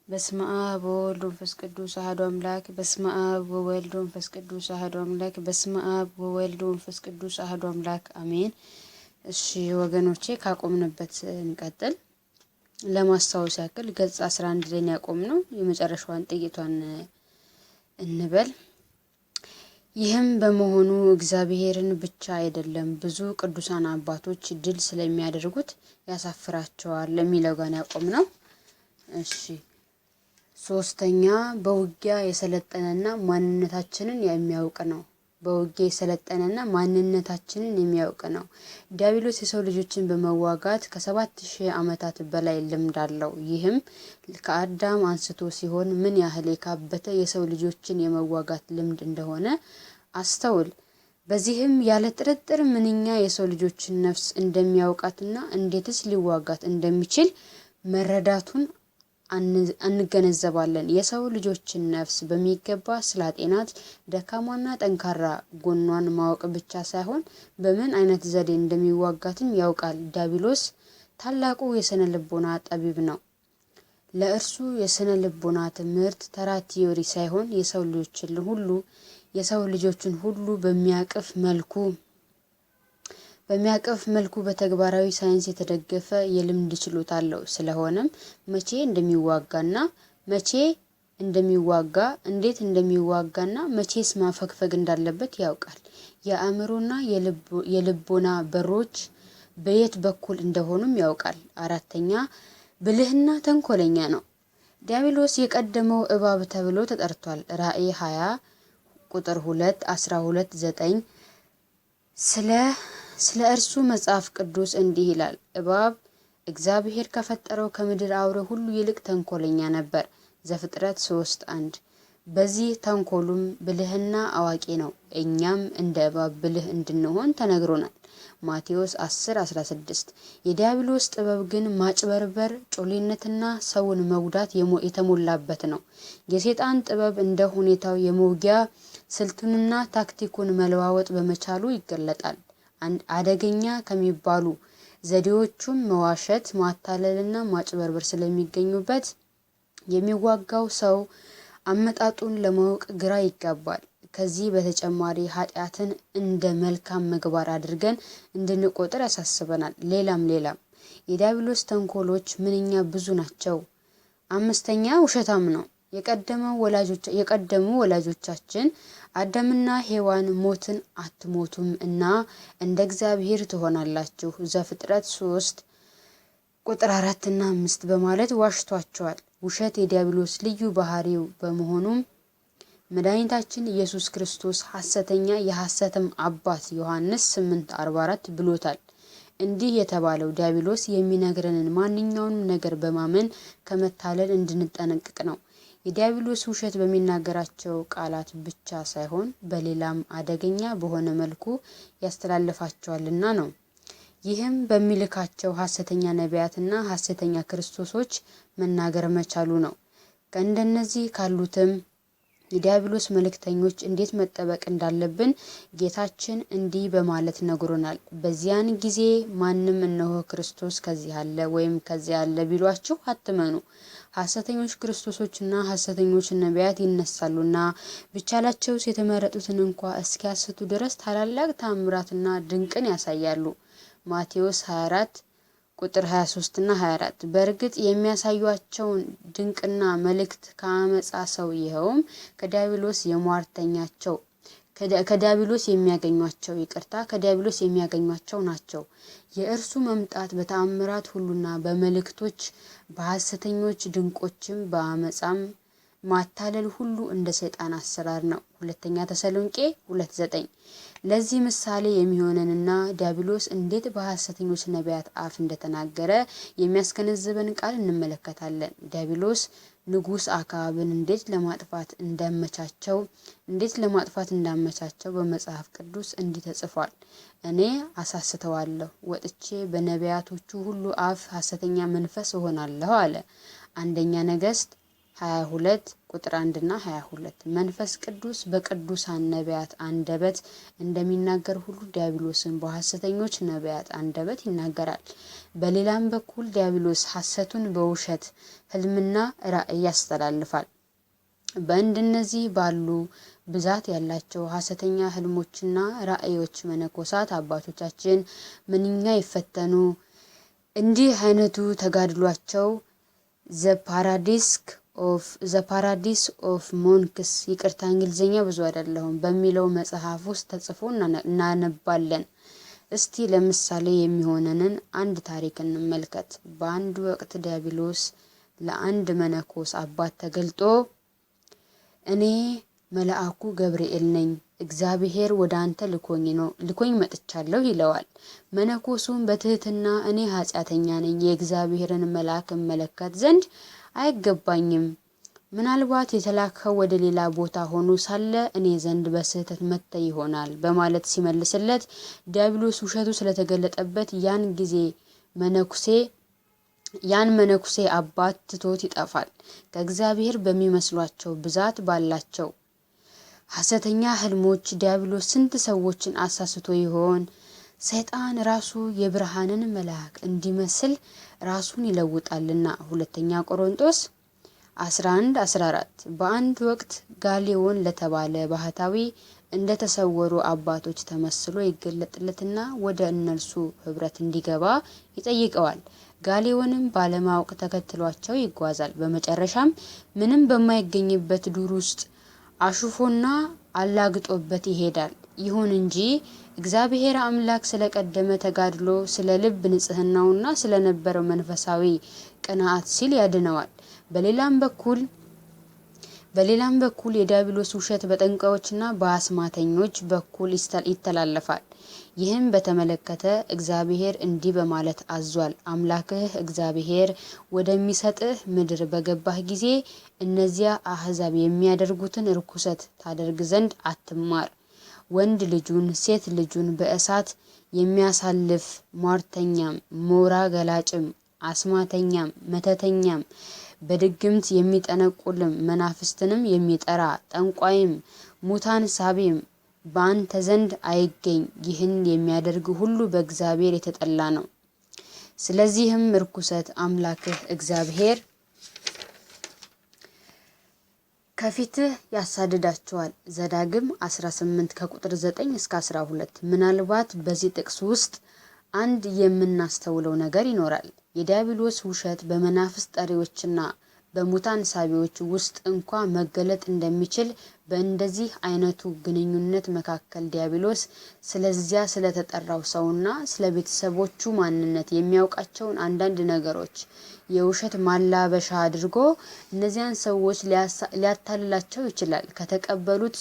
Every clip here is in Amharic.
በስመ አብ ወወልድ ወመንፈስ ቅዱስ አሐዱ አምላክ። በስመ አብ ወወልድ ወመንፈስ ቅዱስ አሐዱ አምላክ። በስመ አብ ወወልድ ወመንፈስ ቅዱስ አሐዱ አምላክ አሜን። እሺ ወገኖቼ ካቆምንበት እንቀጥል። ለማስታወስ ያክል ገጽ 11 ላይ ያቆምነው የመጨረሻዋን ጥቂቷን እንበል። ይህም በመሆኑ እግዚአብሔርን ብቻ አይደለም ብዙ ቅዱሳን አባቶች ድል ስለሚያደርጉት ያሳፍራቸዋል የሚለው ጋር ያቆምነው። እሺ ሶስተኛ በውጊያ የሰለጠነና ማንነታችንን የሚያውቅ ነው። በውጊያ የሰለጠነና ማንነታችንን የሚያውቅ ነው። ዲያብሎስ የሰው ልጆችን በመዋጋት ከ7000 ዓመታት በላይ ልምድ አለው። ይህም ከአዳም አንስቶ ሲሆን ምን ያህል የካበተ የሰው ልጆችን የመዋጋት ልምድ እንደሆነ አስተውል። በዚህም ያለ ጥርጥር ምንኛ የሰው ልጆችን ነፍስ እንደሚያውቃትና እንዴትስ ሊዋጋት እንደሚችል መረዳቱን እንገነዘባለን። የሰው ልጆችን ነፍስ በሚገባ ስላጤናት ደካማና ጠንካራ ጎኗን ማወቅ ብቻ ሳይሆን በምን አይነት ዘዴ እንደሚዋጋትም ያውቃል። ዲያብሎስ ታላቁ የስነ ልቦና ጠቢብ ነው። ለእርሱ የስነ ልቦና ትምህርት ተራ ቲዮሪ ሳይሆን የሰው ልጆችን ሁሉ በሚያቅፍ መልኩ በተግባራዊ ሳይንስ የተደገፈ የልምድ ችሎታ አለው። ስለሆነም መቼ እንደሚዋጋ እንዴት እንደሚዋጋና መቼስ ማፈግፈግ እንዳለበት ያውቃል። የአእምሮና የልቦና በሮች በየት በኩል እንደሆኑም ያውቃል። አራተኛ ብልህና ተንኮለኛ ነው። ዲያብሎስ የቀደመው እባብ ተብሎ ተጠርቷል። ራእይ 20 ቁጥር 2 12 9 ስለ እርሱ መጽሐፍ ቅዱስ እንዲህ ይላል። እባብ እግዚአብሔር ከፈጠረው ከምድር አውሬ ሁሉ ይልቅ ተንኮለኛ ነበር። ዘፍጥረት 3:1 በዚህ ተንኮሉም ብልህና አዋቂ ነው። እኛም እንደ እባብ ብልህ እንድንሆን ተነግሮናል። ማቴዎስ 10:16 የዲያብሎስ ጥበብ ግን ማጭበርበር፣ ጮሌነትና ሰውን መጉዳት የተሞላበት ነው። የሰይጣን ጥበብ እንደ ሁኔታው የመውጊያ ስልቱንና ታክቲኩን መለዋወጥ በመቻሉ ይገለጣል። አደገኛ ከሚባሉ ዘዴዎቹም መዋሸት፣ ማታለልና ማጭበርበር ስለሚገኙበት የሚዋጋው ሰው አመጣጡን ለማወቅ ግራ ይጋባል። ከዚህ በተጨማሪ ኃጢአትን እንደ መልካም ምግባር አድርገን እንድንቆጥር ያሳስበናል። ሌላም የዲያብሎስ ተንኮሎች ምንኛ ብዙ ናቸው። አምስተኛ ውሸታም ነው። የቀደሙ ወላጆቻችን አዳምና ሔዋን ሞትን አትሞቱም እና እንደ እግዚአብሔር ትሆናላችሁ ዘፍጥረት 3 ቁጥር 4 እና 5 በማለት ዋሽቷቸዋል። ውሸት የዲያብሎስ ልዩ ባህሪው በመሆኑም መድኃኒታችን ኢየሱስ ክርስቶስ ሐሰተኛ የሐሰትም አባት ዮሐንስ 8:44 ብሎታል። እንዲህ የተባለው ዲያብሎስ የሚነግረንን ማንኛውንም ነገር በማመን ከመታለል እንድንጠነቅቅ ነው። የዲያብሎስ ውሸት በሚናገራቸው ቃላት ብቻ ሳይሆን በሌላም አደገኛ በሆነ መልኩ ያስተላልፋቸዋልና ነው። ይህም በሚልካቸው ሐሰተኛ ነቢያትና ሐሰተኛ ክርስቶሶች መናገር መቻሉ ነው። ከእንደነዚህ ካሉትም የዲያብሎስ መልእክተኞች እንዴት መጠበቅ እንዳለብን ጌታችን እንዲህ በማለት ነግሮናል። በዚያን ጊዜ ማንም እነሆ ክርስቶስ ከዚህ አለ ወይም ከዚያ አለ ቢሏችሁ አትመኑ። ሐሰተኞች ክርስቶሶችና ሐሰተኞች ነቢያት ይነሳሉና ቢቻላቸውስ የተመረጡትን እንኳ እስኪያስቱ ድረስ ታላላቅ ተአምራትና ድንቅን ያሳያሉ። ማቴዎስ 24 ቁጥር 23 እና 24 በእርግጥ የሚያሳዩአቸውን ድንቅና መልእክት ከአመጻ ሰው ይኸውም ከዲያብሎስ የሚያገኟቸው ናቸው። የእርሱ መምጣት በተአምራት ሁሉና በመልእክቶች በሐሰተኞች ድንቆችም በአመጻም ማታለል ሁሉ እንደ ሰይጣን አሰራር ነው። ሁለተኛ ተሰሎንቄ 2:9 ለዚህ ምሳሌ የሚሆነንና ዲያብሎስ እንዴት በሐሰተኞች ነቢያት አፍ እንደተናገረ የሚያስገነዝበን ቃል እንመለከታለን። ዲያብሎስ ንጉሥ አክዓብን እንዴት ለማጥፋት እንዳመቻቸው በመጽሐፍ ቅዱስ እንዲህ ተጽፏል። እኔ አሳስተዋለሁ፣ ወጥቼ በነቢያቶቹ ሁሉ አፍ ሐሰተኛ መንፈስ እሆናለሁ አለ። አንደኛ ነገሥት 22 ቁጥር 1 እና 22 መንፈስ ቅዱስ በቅዱሳን ነቢያት አንደበት እንደሚናገር ሁሉ ዲያብሎስን በሐሰተኞች ነቢያት አንደበት ይናገራል። በሌላም በኩል ዲያብሎስ ሐሰቱን በውሸት ህልምና ራእይ ያስተላልፋል። በእንደነዚህ ባሉ ብዛት ያላቸው ሐሰተኛ ህልሞችና ራእዮች መነኮሳት አባቶቻችን ምንኛ ይፈተኑ። እንዲህ አይነቱ ተጋድሏቸው ዘ ፓራዲስ ኦፍ ሞንክስ ይቅርታ እንግሊዝኛ ብዙ አይደለሁም በሚለው መጽሐፍ ውስጥ ተጽፎ እናነባለን። እስቲ ለምሳሌ የሚሆነንን አንድ ታሪክ እንመልከት። በአንድ ወቅት ዲያብሎስ ለአንድ መነኮስ አባት ተገልጦ እኔ መልአኩ ገብርኤል ነኝ፣ እግዚአብሔር ወደ አንተ ልኮኝ መጥቻለሁ ይለዋል። መነኮሱም በትህትና እኔ ኃጢአተኛ ነኝ፣ የእግዚአብሔርን መልአክ እመለከት ዘንድ አይገባኝም፣ ምናልባት የተላከው ወደ ሌላ ቦታ ሆኖ ሳለ እኔ ዘንድ በስህተት መጥተ ይሆናል በማለት ሲመልስለት ዲያብሎስ ውሸቱ ስለተገለጠበት ያን መነኩሴ አባት ትቶት ይጠፋል። ከእግዚአብሔር በሚመስሏቸው ብዛት ባላቸው ሐሰተኛ ህልሞች ዲያብሎስ ስንት ሰዎችን አሳስቶ ይሆን? ሰይጣን ራሱ የብርሃንን መልአክ እንዲመስል ራሱን ይለውጣልና። ሁለተኛ ቆሮንቶስ 11:14 በአንድ ወቅት ጋሌዎን ለተባለ ባህታዊ እንደተሰወሩ አባቶች ተመስሎ ይገለጥለትና ወደ እነርሱ ህብረት እንዲገባ ይጠይቀዋል። ጋሌዎንም ባለማወቅ ተከትሏቸው ይጓዛል። በመጨረሻም ምንም በማይገኝበት ዱር ውስጥ አሹፎና አላግጦበት ይሄዳል። ይሁን እንጂ እግዚአብሔር አምላክ ስለቀደመ ተጋድሎ፣ ስለ ልብ ንጽህናውና ስለነበረው መንፈሳዊ ቅንዓት ሲል ያድነዋል። በሌላም በኩል የዲያብሎስ ውሸት በጠንቋዮችና በአስማተኞች በኩል ይተላለፋል። ይህም በተመለከተ እግዚአብሔር እንዲህ በማለት አዟል። አምላክህ እግዚአብሔር ወደሚሰጥህ ምድር በገባህ ጊዜ እነዚያ አሕዛብ የሚያደርጉትን ርኩሰት ታደርግ ዘንድ አትማር። ወንድ ልጁን ሴት ልጁን በእሳት የሚያሳልፍ ሟርተኛም፣ ሞራ ገላጭም፣ አስማተኛም፣ መተተኛም፣ በድግምት የሚጠነቁልም፣ መናፍስትንም የሚጠራ ጠንቋይም፣ ሙታን ሳቢም በአንተ ዘንድ አይገኝ። ይህን የሚያደርግ ሁሉ በእግዚአብሔር የተጠላ ነው። ስለዚህም ርኩሰት አምላክህ እግዚአብሔር ከፊትህ ያሳድዳቸዋል። ዘዳግም 18 ከቁጥር 9 እስከ 12። ምናልባት በዚህ ጥቅስ ውስጥ አንድ የምናስተውለው ነገር ይኖራል። የዲያብሎስ ውሸት በመናፍስት ጠሪዎችና በሙታን ሳቢዎች ውስጥ እንኳ መገለጥ እንደሚችል በእንደዚህ አይነቱ ግንኙነት መካከል ዲያብሎስ ስለዚያ ስለተጠራው ሰውና ስለ ቤተሰቦቹ ማንነት የሚያውቃቸውን አንዳንድ ነገሮች የውሸት ማላበሻ አድርጎ እነዚያን ሰዎች ሊያታልላቸው ይችላል። ከተቀበሉት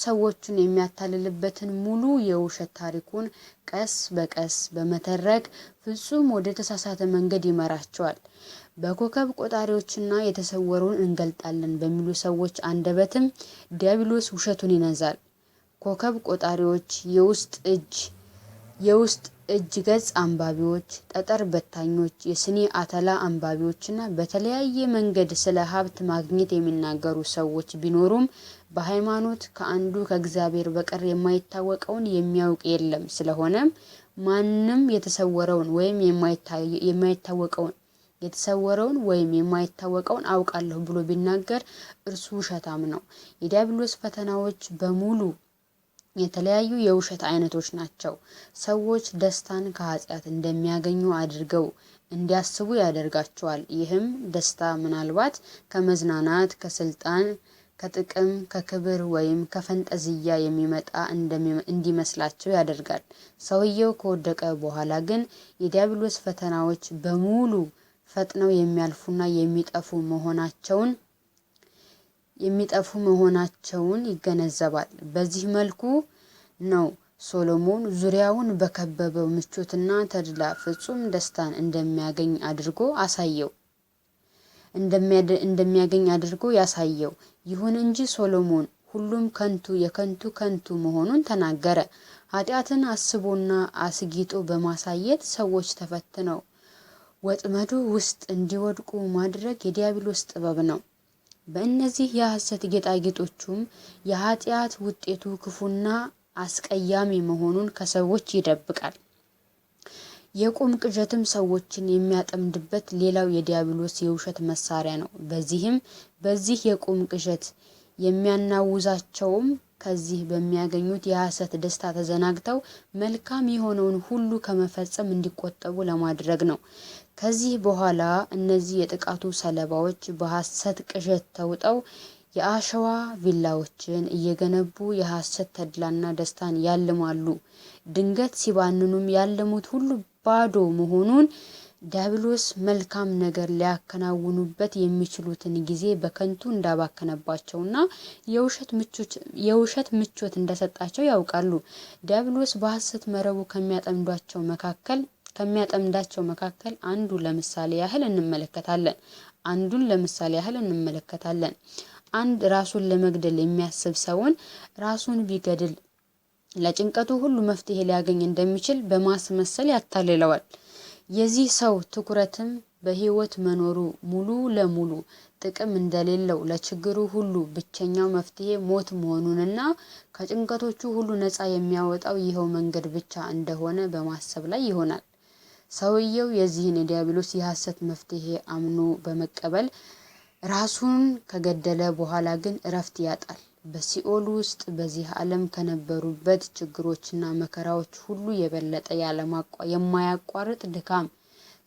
ሰዎችን የሚያታልልበትን ሙሉ የውሸት ታሪኩን ቀስ በቀስ በመተረክ ፍጹም ወደ ተሳሳተ መንገድ ይመራቸዋል። በኮከብ ቆጣሪዎችና የተሰወረውን እንገልጣለን በሚሉ ሰዎች አንደበትም ዲያብሎስ ውሸቱን ይነዛል። ኮከብ ቆጣሪዎች፣ የውስጥ እጅ ገጽ አንባቢዎች፣ ጠጠር በታኞች፣ የስኒ አተላ አንባቢዎችና በተለያየ መንገድ ስለ ሀብት ማግኘት የሚናገሩ ሰዎች ቢኖሩም በሃይማኖት ከአንዱ ከእግዚአብሔር በቀር የማይታወቀውን የሚያውቅ የለም። ስለሆነም ማንም የተሰወረውን ወይም የማይታወቀውን አውቃለሁ ብሎ ቢናገር እርሱ ውሸታም ነው። የዲያብሎስ ፈተናዎች በሙሉ የተለያዩ የውሸት አይነቶች ናቸው። ሰዎች ደስታን ከኃጢአት እንደሚያገኙ አድርገው እንዲያስቡ ያደርጋቸዋል። ይህም ደስታ ምናልባት ከመዝናናት፣ ከስልጣን፣ ከጥቅም፣ ከክብር ወይም ከፈንጠዝያ የሚመጣ እንዲመስላቸው ያደርጋል። ሰውየው ከወደቀ በኋላ ግን የዲያብሎስ ፈተናዎች በሙሉ ፈጥነው የሚያልፉና የሚጠፉ መሆናቸውን ይገነዘባል። በዚህ መልኩ ነው ሶሎሞን ዙሪያውን በከበበው ምቾትና ተድላ ፍጹም ደስታን እንደሚያገኝ አድርጎ ያሳየው። ይሁን እንጂ ሶሎሞን ሁሉም ከንቱ መሆኑን ተናገረ። ኃጢአትን አስቦና አስጊጦ በማሳየት ሰዎች ተፈትነው ወጥመዱ ውስጥ እንዲወድቁ ማድረግ የዲያብሎስ ጥበብ ነው። በእነዚህ የሐሰት ጌጣጌጦቹም የኃጢአት ውጤቱ ክፉና አስቀያሚ መሆኑን ከሰዎች ይደብቃል። የቁም ቅዠትም ሰዎችን የሚያጠምድበት ሌላው የዲያብሎስ የውሸት መሳሪያ ነው። በዚህ የቁም ቅዠት የሚያናውዛቸውም ከዚህ በሚያገኙት የሐሰት ደስታ ተዘናግተው መልካም የሆነውን ሁሉ ከመፈጸም እንዲቆጠቡ ለማድረግ ነው። ከዚህ በኋላ እነዚህ የጥቃቱ ሰለባዎች በሐሰት ቅዠት ተውጠው የአሸዋ ቪላዎችን እየገነቡ የሐሰት ተድላና ደስታን ያልማሉ። ድንገት ሲባንኑም ያለሙት ሁሉ ባዶ መሆኑን ዲያብሎስ መልካም ነገር ሊያከናውኑበት የሚችሉትን ጊዜ በከንቱ እንዳባከነባቸውና የውሸት ምቾት እንደሰጣቸው ያውቃሉ። ዲያብሎስ በሐሰት መረቡ ከሚያጠምዳቸው መካከል አንዱን ለምሳሌ ያህል እንመለከታለን። አንድ ራሱን ለመግደል የሚያስብ ሰውን ራሱን ቢገድል ለጭንቀቱ ሁሉ መፍትሄ ሊያገኝ እንደሚችል በማስመሰል ያታልለዋል። የዚህ ሰው ትኩረትም በህይወት መኖሩ ሙሉ ለሙሉ ጥቅም እንደሌለው፣ ለችግሩ ሁሉ ብቸኛው መፍትሄ ሞት መሆኑንና ከጭንቀቶቹ ሁሉ ነፃ የሚያወጣው ይኸው መንገድ ብቻ እንደሆነ በማሰብ ላይ ይሆናል። ሰውየው የዚህን የዲያብሎስ የሐሰት መፍትሄ አምኖ በመቀበል ራሱን ከገደለ በኋላ ግን እረፍት ያጣል። በሲኦል ውስጥ በዚህ ዓለም ከነበሩበት ችግሮችና መከራዎች ሁሉ የበለጠ የማያቋርጥ ድካም፣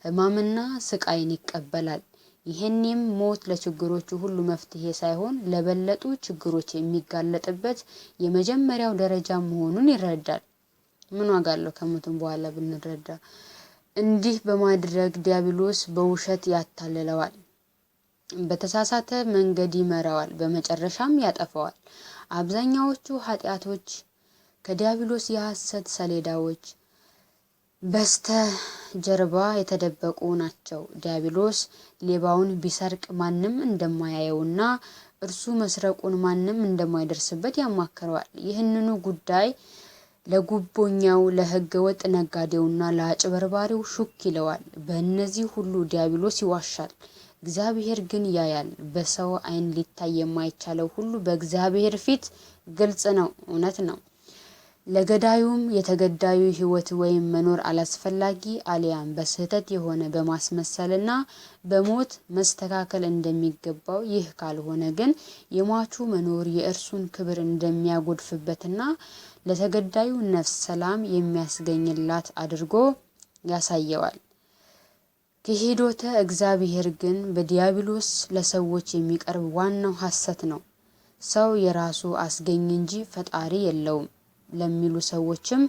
ሕማምና ስቃይን ይቀበላል። ይህንም ሞት ለችግሮቹ ሁሉ መፍትሄ ሳይሆን ለበለጡ ችግሮች የሚጋለጥበት የመጀመሪያው ደረጃ መሆኑን ይረዳል። ምን ዋጋ አለው ከሞትም በኋላ ብንረዳ? እንዲህ በማድረግ ዲያብሎስ በውሸት ያታልለዋል፣ በተሳሳተ መንገድ ይመራዋል፣ በመጨረሻም ያጠፋዋል። አብዛኛዎቹ ኃጢአቶች ከዲያብሎስ የሐሰት ሰሌዳዎች በስተጀርባ የተደበቁ ናቸው። ዲያብሎስ ሌባውን ቢሰርቅ ማንም እንደማያየውና እርሱ መስረቁን ማንም እንደማይደርስበት ያማክረዋል። ይህንኑ ጉዳይ ለጉቦኛው፣ ለሕገወጥ ነጋዴውና ለአጭበርባሪው ሹክ ይለዋል። በእነዚህ ሁሉ ዲያብሎስ ይዋሻል። እግዚአብሔር ግን ያያል። በሰው ዓይን ሊታይ የማይቻለው ሁሉ በእግዚአብሔር ፊት ግልጽ ነው፣ እውነት ነው። ለገዳዩም የተገዳዩ ሕይወት ወይም መኖር አላስፈላጊ አሊያም በስህተት የሆነ በማስመሰልና በሞት መስተካከል እንደሚገባው፣ ይህ ካልሆነ ግን የሟቹ መኖር የእርሱን ክብር እንደሚያጎድፍበትና ለተገዳዩ ነፍስ ሰላም የሚያስገኝላት አድርጎ ያሳየዋል። ክህዶተ እግዚአብሔር ግን በዲያብሎስ ለሰዎች የሚቀርብ ዋናው ሐሰት ነው። ሰው የራሱ አስገኝ እንጂ ፈጣሪ የለውም ለሚሉ ሰዎችም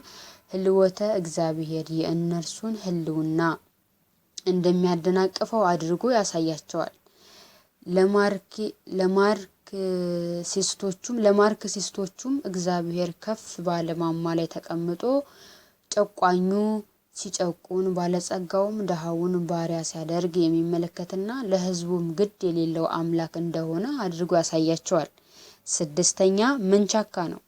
ህልወተ እግዚአብሔር የእነርሱን ህልውና እንደሚያደናቅፈው አድርጎ ያሳያቸዋል። ለማርክሲስቶቹም እግዚአብሔር ከፍ ባለ ማማ ላይ ተቀምጦ ጨቋኙ ሲጨቁን ባለጸጋውም ድሃውን ባሪያ ሲያደርግ የሚመለከትና ለህዝቡም ግድ የሌለው አምላክ እንደሆነ አድርጎ ያሳያቸዋል። 6ኛ መንቻካ ነው።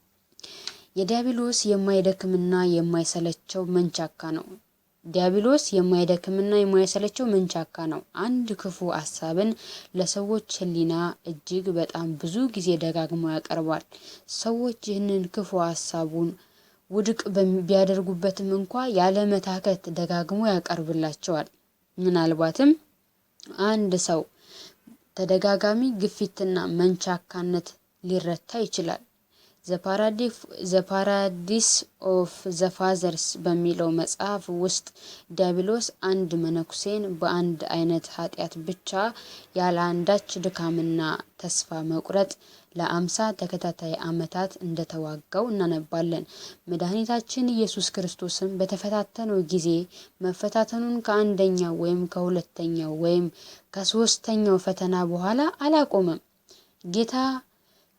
የዲያብሎስ የማይደክምና የማይሰለቸው መንቻካ ነው። አንድ ክፉ ሐሳብን ለሰዎች ህሊና እጅግ በጣም ብዙ ጊዜ ደጋግሞ ያቀርባል። ሰዎች ይህንን ክፉ ሐሳቡን ውድቅ ቢያደርጉበትም እንኳ ያለ መታከት ደጋግሞ ያቀርብላቸዋል። ምናልባትም አንድ ሰው ተደጋጋሚ ግፊትና መንቻካነት ሊረታ ይችላል። ዘ ፓራዲስ ኦፍ ዘ ፋዘርስ በሚለው መጽሐፍ ውስጥ ዲያብሎስ አንድ መነኩሴን በአንድ አይነት ኃጢአት ብቻ ያለ አንዳች ድካምና ተስፋ መቁረጥ ለ50 ተከታታይ ዓመታት እንደተዋጋው እናነባለን። መድኃኒታችን ኢየሱስ ክርስቶስም በተፈታተነው ጊዜ መፈታተኑን ከአንደኛው ወይም ከሁለተኛው ወይም ከ3ኛው ፈተና በኋላ አላቆመም። ጌታ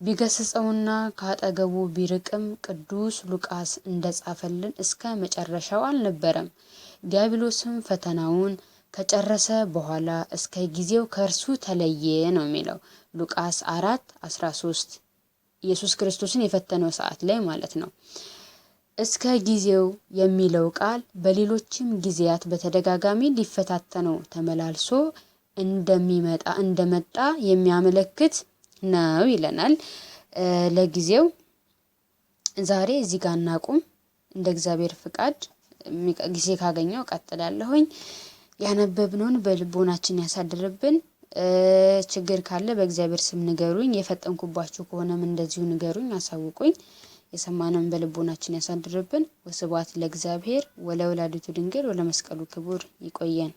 ቢገስጸውና ካጠገቡ ቢርቅም ቅዱስ ሉቃስ እንደጻፈልን እስከ መጨረሻው አልነበረም። ዲያብሎስም ፈተናውን ከጨረሰ በኋላ እስከ ጊዜው ከእርሱ ተለየ ነው የሚለው ሉቃስ 4:13 ኢየሱስ ክርስቶስን የፈተነው ሰዓት ላይ ማለት ነው። እስከ ጊዜው የሚለው ቃል በሌሎችም ጊዜያት በተደጋጋሚ ሊፈታተነው ተመላልሶ እንደመጣ የሚያመለክት ነው ይለናል። ለጊዜው ዛሬ እዚህ ጋር እናቁም። እንደ እግዚአብሔር ፍቃድ ጊዜ ካገኘው ቀጥላለሁኝ። ያነበብነውን በልቦናችን ያሳድርብን። ችግር ካለ በእግዚአብሔር ስም ንገሩኝ። የፈጠንኩባችሁ ከሆነም እንደዚሁ ንገሩኝ፣ አሳውቁኝ። የሰማነውን በልቦናችን ያሳድርብን። ወስብሐት ለእግዚአብሔር ወለወላዲቱ ድንግል ወለመስቀሉ ክቡር። ይቆየን።